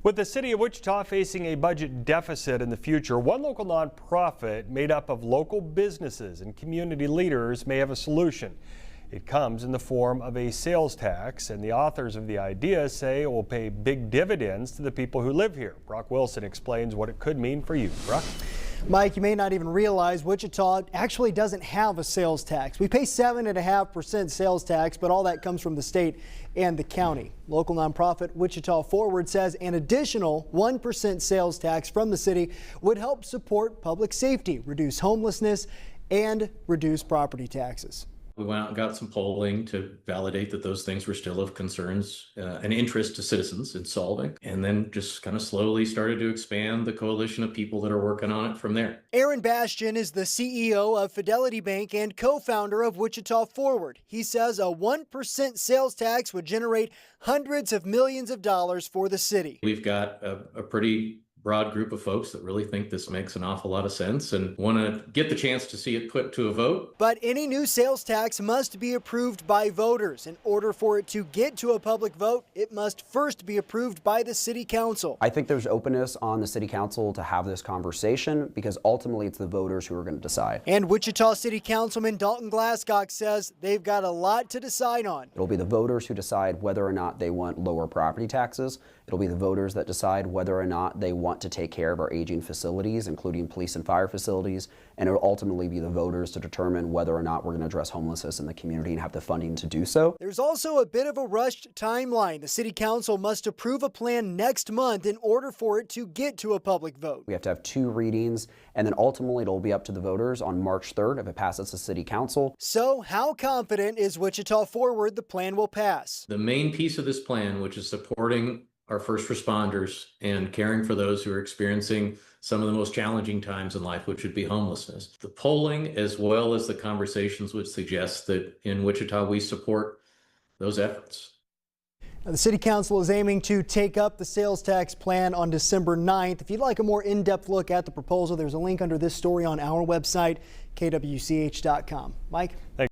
With the city of Wichita facing a budget deficit in the future, one local nonprofit made up of local businesses and community leaders may have a solution. It comes in the form of a sales tax, and the authors of the idea say it will pay big dividends to the people who live here. Brock Wilson explains what it could mean for you. Brock? Mike, you may not even realize Wichita actually doesn't have a sales tax. We pay 7.5% sales tax, but all that comes from the state and the county. Local nonprofit Wichita Forward says an additional 1% sales tax from the city would help support public safety, reduce homelessness, and reduce property taxes. We went out and got some polling to validate that those things were still of concerns and interest to citizens in solving, and then just kind of slowly started to expand the coalition of people that are working on it from there. Aaron Bastian is the CEO of Fidelity Bank and co-founder of Wichita Forward. He says a 1% sales tax would generate hundreds of millions of dollars for the city. We've got a pretty broad group of folks that really think this makes an awful lot of sense and want to get the chance to see it put to a vote. But any new sales tax must be approved by voters. In order for it to get to a public vote, it must first be approved by the city council. I think there's openness on the city council to have this conversation because ultimately it's the voters who are going to decide. And Wichita City Councilman Dalton Glasscock says they've got a lot to decide on. It'll be the voters who decide whether or not they want lower property taxes. It'll be the voters that decide whether or not they want to take care of our aging facilities, including police and fire facilities. And it'll ultimately be the voters to determine whether or not we're going to address homelessness in the community and have the funding to do so. There's also a bit of a rushed timeline. The city council must approve a plan next month in order for it to get to a public vote. We have to have 2 readings, and then ultimately it'll be up to the voters on March 3rd if it passes the city council. So how confident is Wichita Forward the plan will pass? The main piece of this plan, which is supporting our first responders and caring for those who are experiencing some of the most challenging times in life, which would be homelessness. The polling, as well as the conversations, would suggest that in Wichita we support those efforts. Now, the city council is aiming to take up the sales tax plan on December 9th. If you'd like a more in-depth look at the proposal, there's a link under this story on our website, kwch.com. Mike? Thanks.